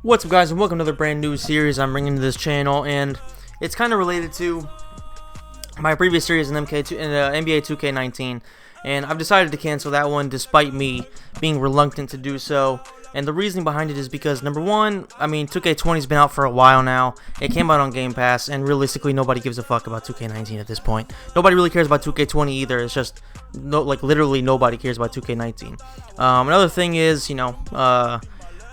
What's up, guys, and welcome to another brand new series I'm bringing to this channel, and it's kind of related to my previous series in NBA 2K19, and I've decided to cancel that one despite me being reluctant to do so. And the reasoning behind it is because, number one, 2K20's been out for a while now. It came out on Game Pass, and realistically, nobody gives a fuck about 2K19 at this point. Nobody really cares about 2K20 either. It's just, literally nobody cares about 2K19. Another thing is,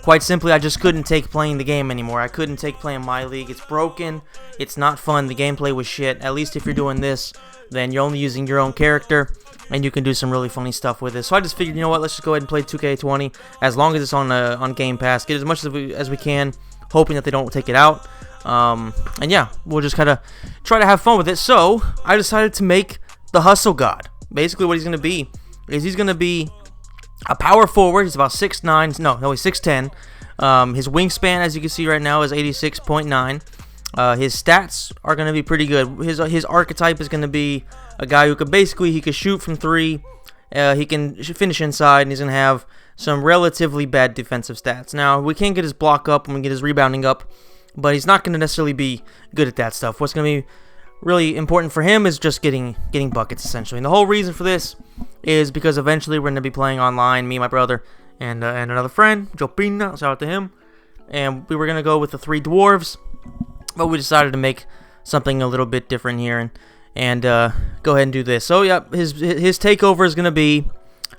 quite simply, I just couldn't take playing the game anymore. I couldn't take playing My League. It's broken. It's not fun. The gameplay was shit. At least if you're doing this, then you're only using your own character, and you can do some really funny stuff with it. So I just figured, you know what, let's just go ahead and play 2K20 as long as it's on Game Pass. Get as much as we can, hoping that they don't take it out. And yeah, we'll just kind of try to have fun with it. So I decided to make the Hustle God. Basically, what he's going to be is he's going to be a power forward. He's about 6'9". No, he's 6'10". His wingspan, as you can see right now, is 86.9. His stats are going to be pretty good. His archetype is going to be a guy who he could shoot from three, he can finish inside, and he's going to have some relatively bad defensive stats. Now, we can't get his block up and we get his rebounding up, but he's not going to necessarily be good at that stuff. What's going to be really important for him is just getting buckets, essentially. And the whole reason for this is because eventually we're going to be playing online, me, my brother, and another friend, Jopina, shout out to him. And we were going to go with the three dwarves, but we decided to make something a little bit different here and go ahead and do this. So, yeah, his takeover is going to be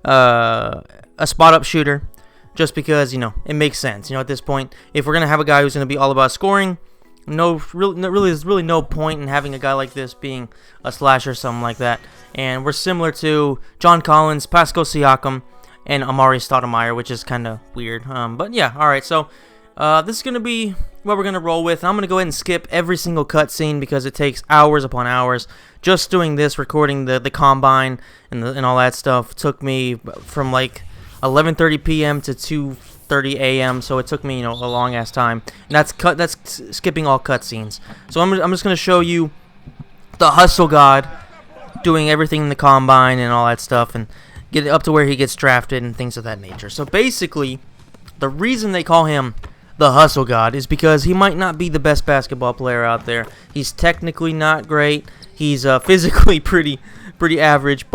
a spot-up shooter, just because, it makes sense. At this point, if we're going to have a guy who's going to be all about scoring, there's really no point in having a guy like this being a slasher or something like that. And we're similar to John Collins, Pascal Siakam, and Amari Stoudemire, which is kind of weird. But yeah, alright, so this is going to be what we're going to roll with. I'm going to go ahead and skip every single cutscene because it takes hours upon hours. Just doing this, recording the combine and all that stuff, took me from like 11:30 p.m. to 2:30 a.m. So it took me, a long ass time. And that's skipping all cutscenes. So I'm just going to show you the Hustle God doing everything in the combine and all that stuff, and get it up to where he gets drafted and things of that nature. So basically, the reason they call him the Hustle God is because he might not be the best basketball player out there. He's technically not great. He's physically pretty average,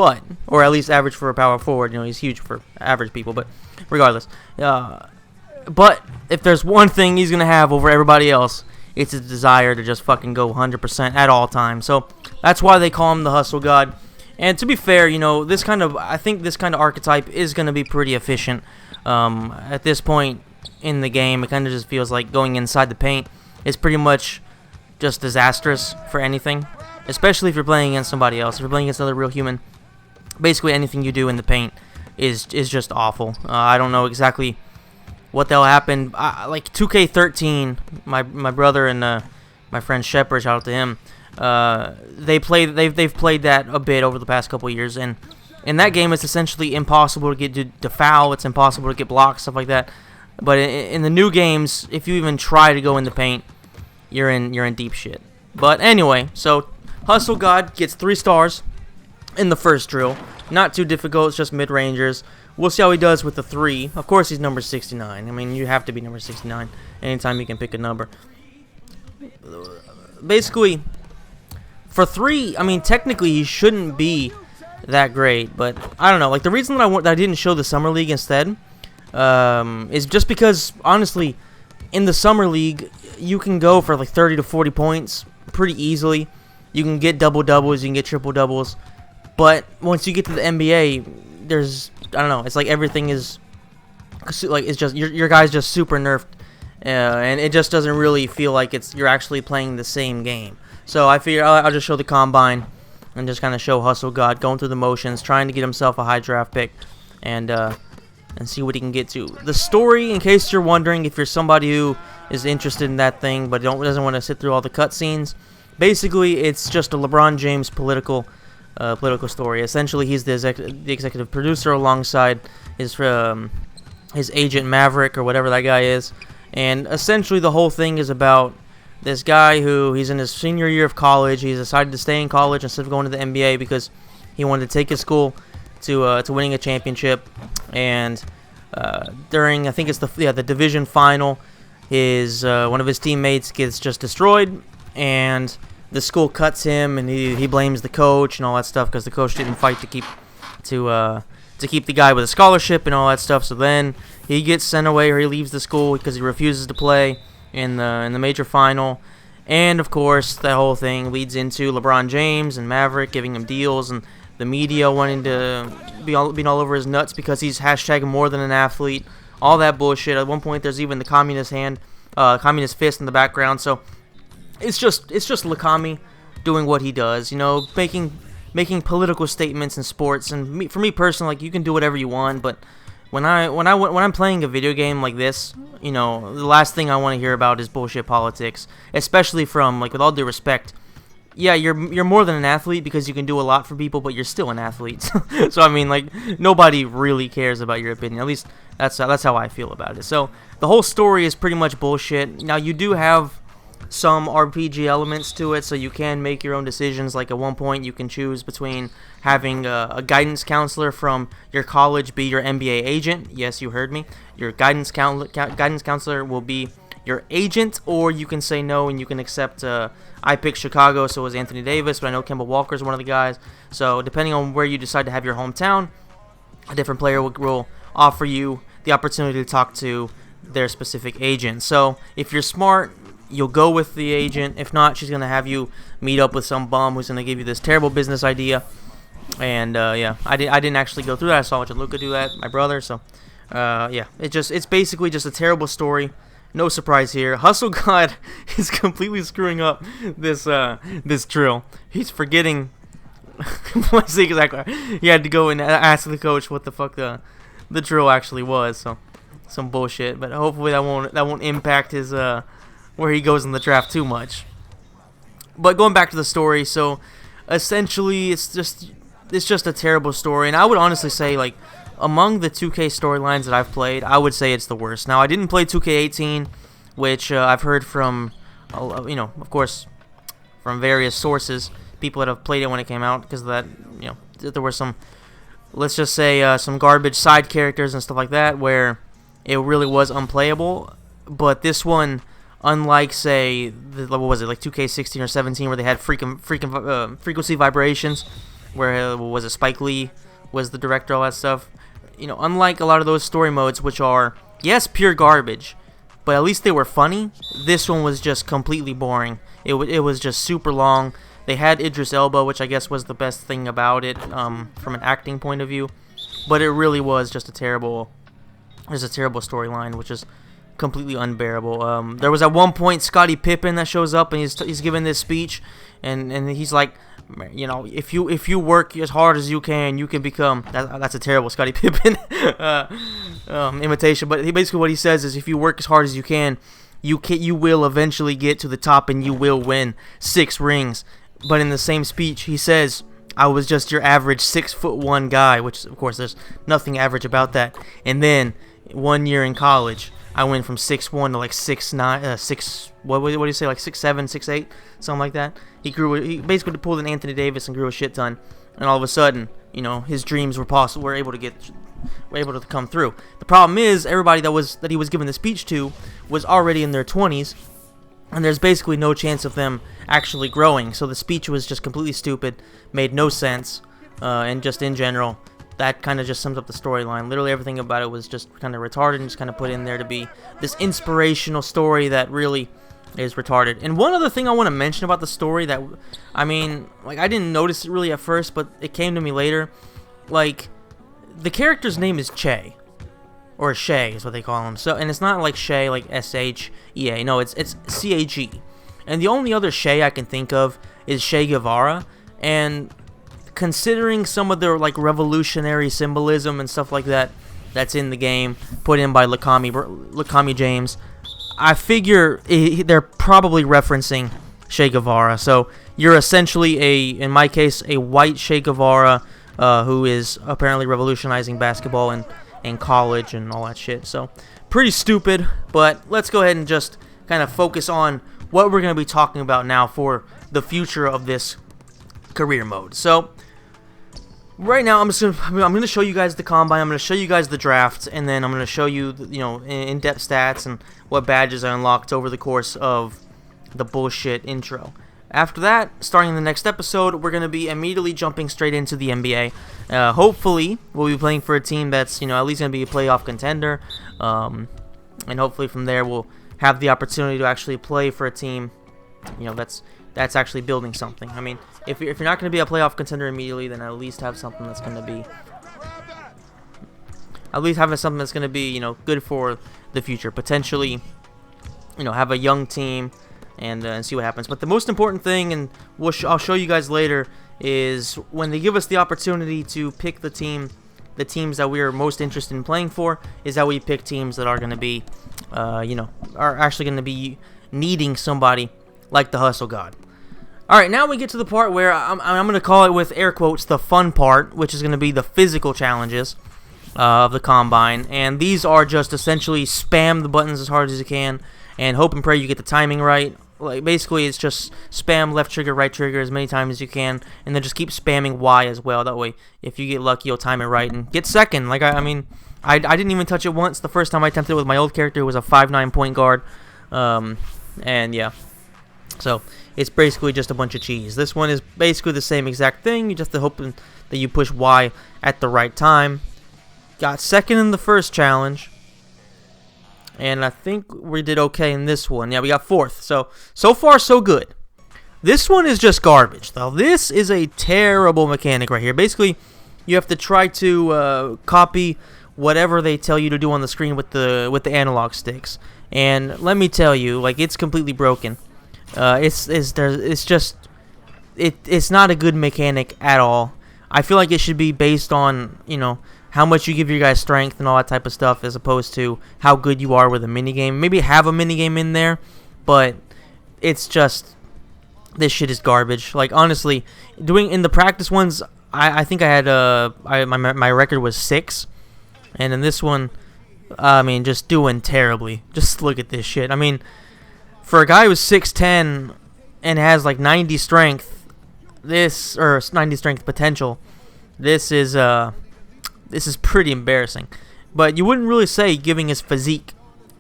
or at least average for a power forward. He's huge for average people, but regardless. But if there's one thing he's gonna have over everybody else, it's a desire to just fucking go 100% at all times. So that's why they call him the Hustle God. And to be fair, I think this kind of archetype is gonna be pretty efficient. At this point in the game, it kind of just feels like going inside the paint is pretty much just disastrous for anything, especially if you're playing against somebody else. If you're playing against another real human, basically anything you do in the paint is just awful. I don't know exactly what that'll happen. Like 2K13, my brother and my friend Shepard, shout out to him. They've played that a bit over the past couple years, and in that game it's essentially impossible to get to foul. It's impossible to get blocks, stuff like that. But in the new games, if you even try to go in the paint, you're in deep shit. But anyway, so Hustle God gets 3 stars in the first drill. Not too difficult. It's just mid-rangers. We'll see how he does with the 3. Of course, he's number 69. You have to be number 69 anytime you can pick a number. Basically, for 3, technically he shouldn't be that great, but I don't know. Like, the reason that I didn't show the Summer League instead is just because, honestly, in the Summer League, you can go for like 30 to 40 points pretty easily. You can get double-doubles, you can get triple-doubles. But once you get to the NBA, I don't know, it's like everything is, like, it's just, your guy's just super nerfed. And it just doesn't really feel like you're actually playing the same game. So I figure I'll just show the combine and just kind of show Hustle God going through the motions, trying to get himself a high draft pick, and see what he can get to. The story, in case you're wondering, if you're somebody who is interested in that thing but doesn't want to sit through all the cutscenes, basically it's just a LeBron James political story. Essentially, he's the executive producer alongside his agent Maverick, or whatever that guy is. And essentially the whole thing is about this guy he's in his senior year of college. He's decided to stay in college instead of going to the NBA because he wanted to take his school to winning a championship. And during, I think it's the division final, his one of his teammates gets just destroyed, and the school cuts him, and he blames the coach and all that stuff because the coach didn't fight to keep the guy with a scholarship and all that stuff. So then he gets sent away, or he leaves the school because he refuses to play in the major final. And of course, that whole thing leads into LeBron James and Maverick giving him deals, and the media wanting to being all over his nuts because he's hashtagging more than an athlete. All that bullshit. At one point, there's even the communist fist in the background. So it's just Lakami doing what he does, making political statements in sports. And for me personally, like, you can do whatever you want, but when I'm playing a video game like this, the last thing I want to hear about is bullshit politics, especially from, like, with all due respect. Yeah, you're more than an athlete because you can do a lot for people, but you're still an athlete. So I mean, like, nobody really cares about your opinion. At least that's how I feel about it. So the whole story is pretty much bullshit. Now, you do have some RPG elements to it, so you can make your own decisions. Like, at one point, you can choose between having a guidance counselor from your college be your NBA agent. Yes, you heard me. Your guidance counselor will be your agent, or you can say no and you can accept. I picked Chicago, so it was Anthony Davis, but I know Kemba Walker's one of the guys. So depending on where you decide to have your hometown, a different player will offer you the opportunity to talk to their specific agent. So if you're smart, you'll go with the agent. If not, she's going to have you meet up with some bum who's going to give you this terrible business idea. And yeah, I didn't actually go through that. I saw Luka do that, my brother. So yeah, it's basically just a terrible story. No surprise here. Hustle God is completely screwing up this drill. He's forgetting. Exactly. He had to go and ask the coach what the fuck the drill actually was. So some bullshit. But hopefully that won't impact his where he goes in the draft too much. But going back to the story, so essentially it's just a terrible story, and I would honestly say, like, among the 2K storylines that I've played, I would say it's the worst. Now, I didn't play 2K18, which I've heard from, of course, from various sources, people that have played it when it came out, because of that, there were some, let's just say, some garbage side characters and stuff like that, where it really was unplayable. But this one, unlike, say, what was it, like 2K16 or 17, where they had frequency vibrations, where was it, Spike Lee was the director, all that stuff. Unlike a lot of those story modes, which are, yes, pure garbage, but at least they were funny, this one was just completely boring. It was just super long. They had Idris Elba, which I guess was the best thing about it, from an acting point of view, but it really was just a terrible storyline, which is completely unbearable. There was at one point Scottie Pippen that shows up, and he's giving this speech, and he's like, if you work as hard as you can become. That's a terrible Scottie Pippen imitation, but basically what he says is, if you work as hard as you can, you will eventually get to the top, and you will win 6 rings. But in the same speech, he says, I was just your average 6'1" guy, which of course there's nothing average about that. And then 1 year in college, I went from 6'1" to like 6'9", what do you say, like 6'7", 6'8", something like that. He basically pulled an Anthony Davis and grew a shit ton, and all of a sudden, his dreams were able to come through. The problem is, everybody that he was giving the speech to was already in their 20s, and there's basically no chance of them actually growing. So the speech was just completely stupid, made no sense, and just in general, that kind of just sums up the storyline. Literally everything about it was just kind of retarded and just kind of put in there to be this inspirational story that really is retarded. And one other thing I want to mention about the story that, I didn't notice it really at first, but it came to me later. Like, the character's name is Che, or Shay is what they call him. So, and it's not like Shay, like S-H-E-A. No, it's C-H-E. And the only other Shay I can think of is Che Guevara. And considering some of their, like, revolutionary symbolism and stuff like that that's in the game, put in by Lakami James, I figure they're probably referencing Che Guevara. So you're essentially in my case, a white Che Guevara who is apparently revolutionizing basketball and college and all that shit. So pretty stupid, but let's go ahead and just kind of focus on what we're going to be talking about now for the future of this career mode. So right now, I'm gonna show you guys the combine. I'm gonna show you guys the draft, and then I'm gonna show you, in-depth stats and what badges I unlocked over the course of the bullshit intro. After that, starting in the next episode, we're gonna be immediately jumping straight into the NBA. Hopefully, we'll be playing for a team that's at least gonna be a playoff contender, and hopefully from there we'll have the opportunity to actually play for a team, that's actually building something. I mean, if you're not going to be a playoff contender immediately, then at least have something that's going to be, good for the future. Potentially, have a young team and see what happens. But the most important thing, and I'll show you guys later, is when they give us the opportunity to pick the teams that we are most interested in playing for, is that we pick teams that are going to be, are actually going to be needing somebody like the Hustle God. Alright, now we get to the part where I'm going to call it with air quotes the fun part, which is going to be the physical challenges of the Combine. And these are just essentially spam the buttons as hard as you can and hope and pray you get the timing right. Like, basically, it's just spam left trigger, right trigger as many times as you can, and then just keep spamming Y as well. That way, if you get lucky, you'll time it right and get second. Like, I didn't even touch it once. The first time I attempted it with my old character, who was a 5'9" point guard. And yeah. So, it's basically just a bunch of cheese. This one is basically the same exact thing. You just have to hope that you push Y at the right time. Got second in the first challenge. And I think we did okay in this one. Yeah, we got fourth. So far, so good. This one is just garbage, though. This is a terrible mechanic right here. Basically, you have to try to copy whatever they tell you to do on the screen with the analog sticks. And let me tell you, like, it's completely broken. It's not a good mechanic at all. I feel like it should be based on, how much you give your guys strength and all that type of stuff, as opposed to how good you are with a minigame. Maybe have a minigame in there, but it's just, this shit is garbage. Like, honestly, doing in the practice ones, I think I had my record was 6, and in this one, just doing terribly. Just look at this shit. I mean, for a guy who's 6'10" and has like 90 strength, 90 strength potential, this is pretty embarrassing. But you wouldn't really say, giving his physique,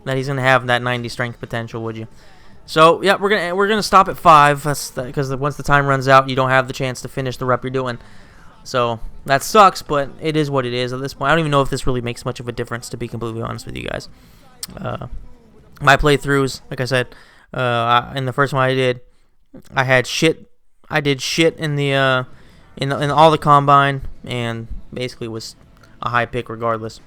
that he's gonna have that 90 strength potential, would you? So yeah, we're gonna stop at 5. That's because once the time runs out, you don't have the chance to finish the rep you're doing. So that sucks, but it is what it is at this point. I don't even know if this really makes much of a difference, to be completely honest with you guys. My playthroughs, like I said, in the first one I did shit in the in all the Combine, and basically was a high pick regardless.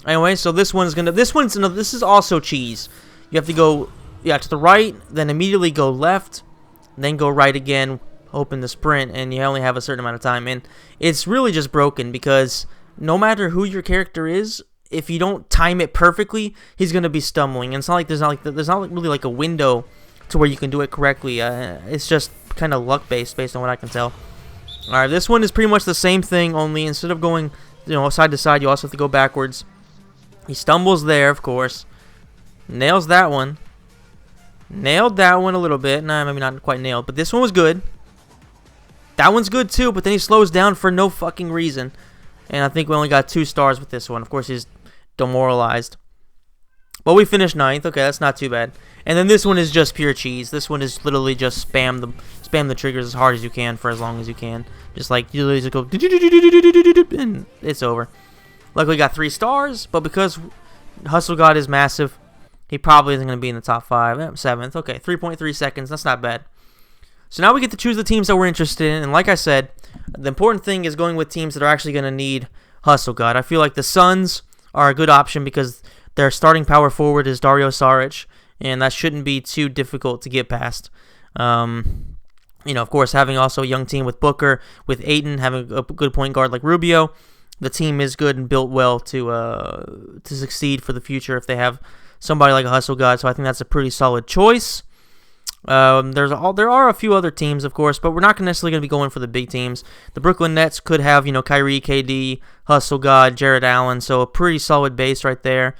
Anyway, so this is also cheese. You have to go to the right, then immediately go left, then go right again, open the sprint, and you only have a certain amount of time. And it's really just broken, because no matter who your character is, if you don't time it perfectly, he's gonna be stumbling. And it's not like there's not really like a window to where you can do it correctly. It's just kind of luck based on what I can tell. All right, this one is pretty much the same thing, only instead of going side to side, you also have to go backwards. He stumbles there, of course. Nails that one. Nailed that one a little bit. Nah, maybe not quite nailed, but this one was good. That one's good too, but then he slows down for no fucking reason. And I think we only got 2 stars with this one. Of course, he's demoralized. But we finished 9th. Okay, that's not too bad. And then this one is just pure cheese. This one is literally just spam the triggers as hard as you can for as long as you can. Just like, you literally just go, and it's over. Luckily got 3 stars, but because Hustle God is massive, he probably isn't going to be in the top 5. 7th. Okay, 3.3 seconds. That's not bad. So now we get to choose the teams that we're interested in. And like I said, the important thing is going with teams that are actually going to need Hustle God. I feel like the Suns are a good option because their starting power forward is Dario Saric, and that shouldn't be too difficult to get past. Of course, having also a young team with Booker, with Ayton, having a good point guard like Rubio, the team is good and built well to succeed for the future if they have somebody like a Hustle God. So I think that's a pretty solid choice. There are a few other teams, of course, but we're not necessarily going to be going for the big teams. The Brooklyn Nets could have, Kyrie, KD, Hustle God, Jared Allen, so a pretty solid base right there.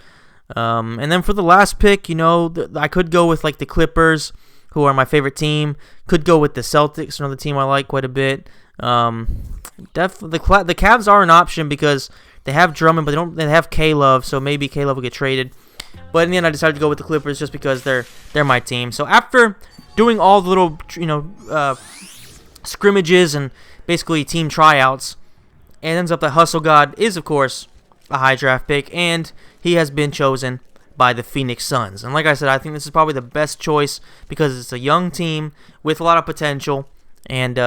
And then for the last pick, I could go with like the Clippers, who are my favorite team. Could go with the Celtics, another team I like quite a bit. The Cavs are an option because they have Drummond, but they have K-Love, so maybe K-Love will get traded. But in the end, I decided to go with the Clippers just because they're my team. So after doing all the little scrimmages and basically team tryouts, it ends up that Hustle God is, of course, a high draft pick, and he has been chosen by the Phoenix Suns. And like I said, I think this is probably the best choice because it's a young team with a lot of potential, and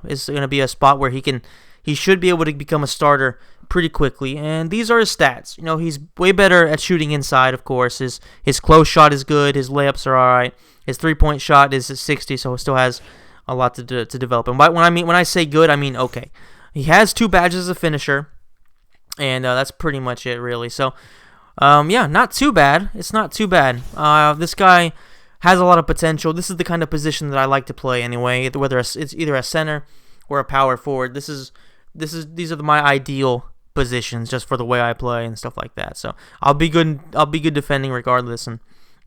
it's going to be a spot where he should be able to become a starter pretty quickly. And these are his stats. He's way better at shooting inside, of course. His close shot is good. His layups are all right. His three-point shot is 60, so he still has a lot to develop. And when I say good, I mean okay. He has 2 badges as a finisher, and that's pretty much it, really. So, not too bad. It's not too bad. This guy has a lot of potential. This is the kind of position that I like to play anyway, whether it's either a center or a power forward. These are my ideal positions just for the way I play and stuff like that. So I'll be good defending regardless, and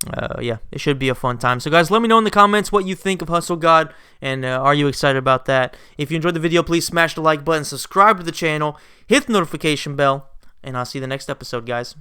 it should be a fun time. So guys, let me know in the comments what you think of Hustle God, and are you excited about that? If you enjoyed the video, please smash the like button, subscribe to the channel, hit the notification bell, and I'll see you in the next episode, guys.